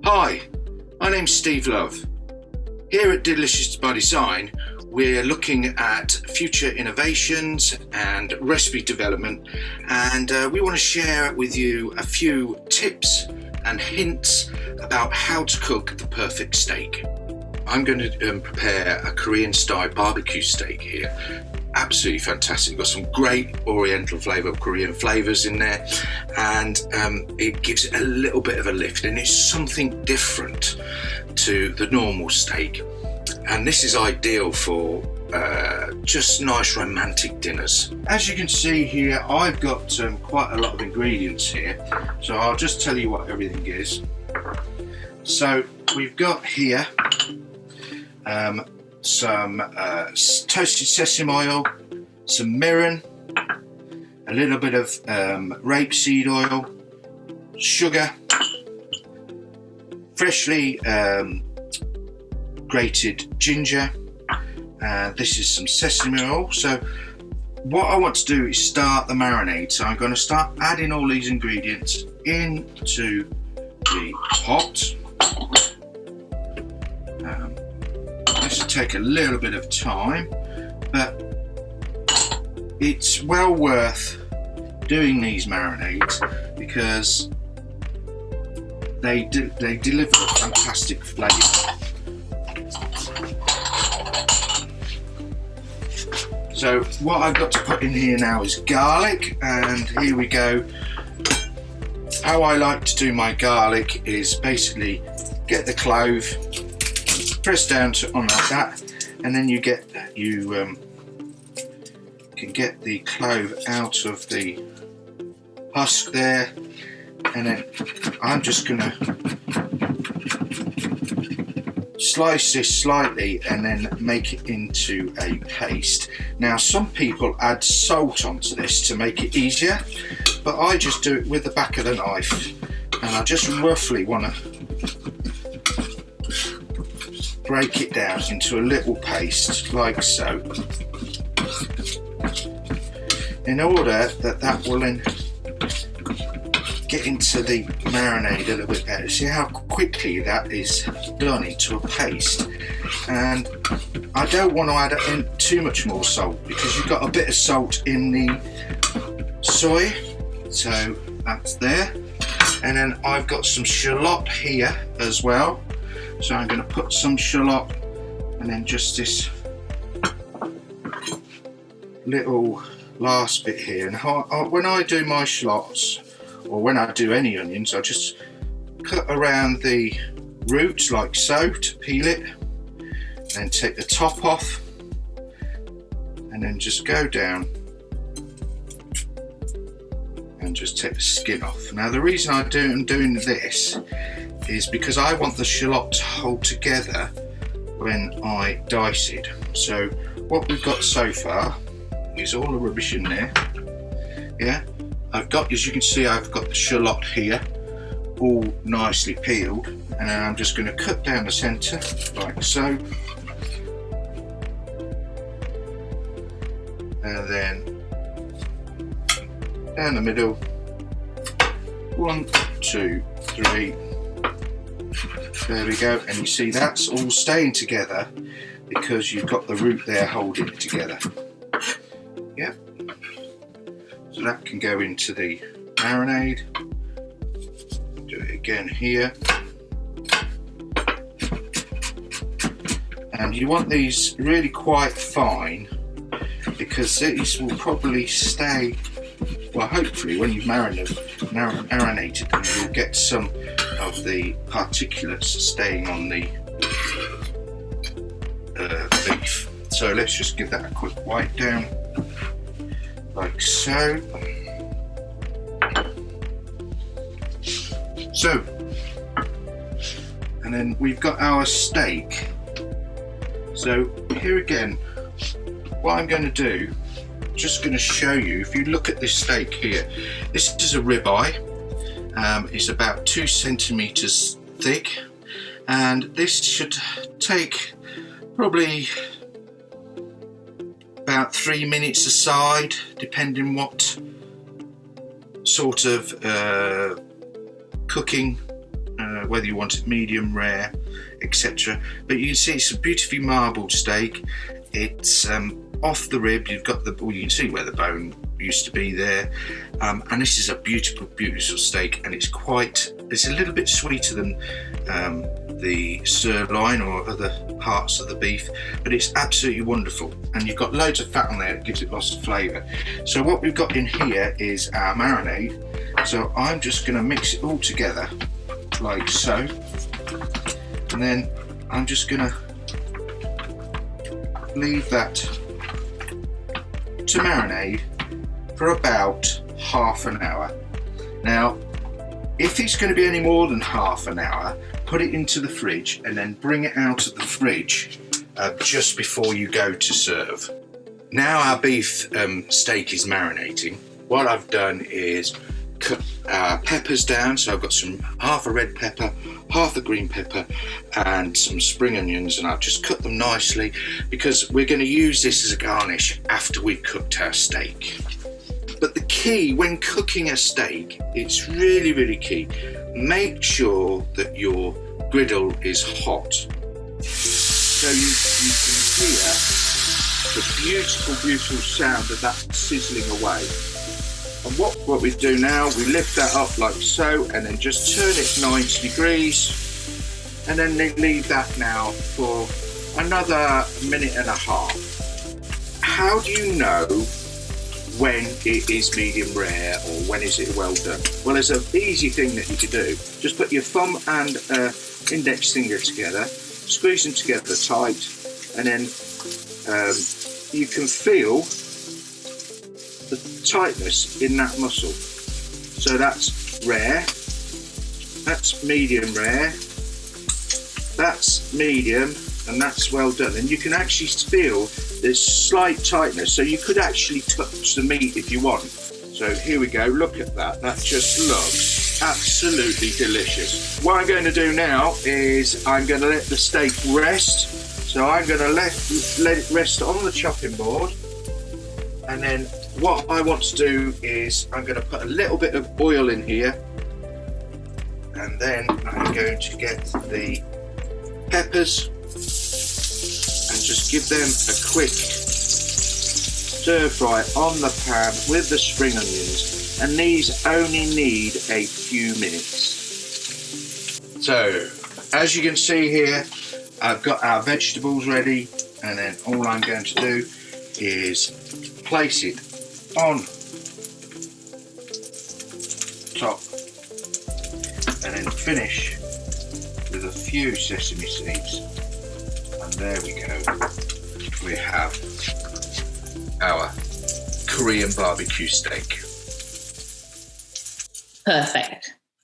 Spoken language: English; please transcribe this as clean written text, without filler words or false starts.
Hi, my name's Steve Love. Here at Delicious by Design, we're looking at future innovations and recipe development, and we want to share with you a few tips and hints about how to cook the perfect steak. I'm going to prepare a Korean style barbecue steak here. Absolutely fantastic. Got some great oriental flavour, Korean flavours in there, and it gives it a little bit of a lift, and it's something different to the normal steak. And this is ideal for just nice romantic dinners. As you can see here, I've got quite a lot of ingredients here, so I'll just tell you what everything is. So we've got here some toasted sesame oil, some mirin, a little bit of rapeseed oil, sugar, freshly grated ginger, and this is some sesame oil. So what I want to do is start the marinade. So I'm going to start adding all these ingredients into the pot. This will take a little bit of time, but it's well worth doing these marinades because they deliver a fantastic flavour. So what I've got to put in here now is garlic, and here we go. How I like to do my garlic is basically get the clove, press down on like that, and then you can get the clove out of the husk there, and then I'm just gonna slice this slightly and then make it into a paste. Now some people add salt onto this to make it easier, but I just do it with the back of the knife, and I just roughly want to break it down into a little paste like so, in order that will then get into the marinade a little bit better. See how quickly that is done into a paste, and I don't want to add in too much more salt because you've got a bit of salt in the soy, so that's there. And then I've got some shallot here as well, so I'm going to put some shallot, and then just this little last bit here. And when I do my shallots, or when I do any onions, I just cut around the roots like so to peel it, then take the top off, and then just go down and just take the skin off. Now the reason I'm doing this is because I want the shallot to hold together when I dice it. So what we've got so far is all the rubbish in there. Yeah, I've got, as you can see, I've got the shallot here all nicely peeled, and then I'm just going to cut down the centre like so, and then down the middle, 1, 2, 3. There we go, and you see that's all staying together because you've got the root there holding it together. Yep. So that can go into the marinade. Do it again here. And you want these really quite fine because these will probably stay, well, hopefully when you've marinated them, you'll get some of the particulates staying on the beef. So let's just give that a quick wipe down like so. And then we've got our steak. So here again, what I'm going to do, just going to show you, if you look at this steak here, this is a ribeye. It's about 2 centimeters thick, and this should take probably about 3 minutes aside, depending what sort of cooking whether you want it medium rare, etc. But you can see it's a beautifully marbled steak. It's off the rib. You've got the, well, you can see where the bone used to be there, and this is a beautiful steak, and it's a little bit sweeter than the sirloin or other parts of the beef, but it's absolutely wonderful, and you've got loads of fat on there. It gives it lots of flavour. So what we've got in here is our marinade, so I'm just going to mix it all together like so, and then I'm just going to leave that to marinate for about half an hour. Now, if it's going to be any more than half an hour, put it into the fridge and then bring it out of the fridge just before you go to serve. Now our beef steak is marinating. What I've done is cut our peppers down. So I've got half a red pepper, half a green pepper, and some spring onions, and I've just cut them nicely because we're going to use this as a garnish after we've cooked our steak. But the key when cooking a steak, it's really, really key. Make sure that your griddle is hot. So you can hear the beautiful sound of that sizzling away. And what we do now, we lift that up like so, and then just turn it 90 degrees, and then leave that now for another minute and a half. How do you know when it is medium rare or when is it well done? Well, there's an easy thing that you can do. Just put your thumb and index finger together, squeeze them together tight, and then you can feel the tightness in that muscle. So that's rare, that's medium rare, that's medium, and that's well done. And you can actually feel there's slight tightness, so you could actually touch the meat if you want. So here we go, look at that, that just looks absolutely delicious. What I'm going to do now is I'm going to let the steak rest. So I'm going to let it rest on the chopping board, and then what I want to do is I'm going to put a little bit of oil in here, and then I'm going to get the peppers and just give them a quick stir fry on the pan with the spring onions, and these only need a few minutes. So as you can see here, I've got our vegetables ready, and then all I'm going to do is place it on top and then finish with a few sesame seeds, and there we go, we have our Korean barbecue steak. Perfect.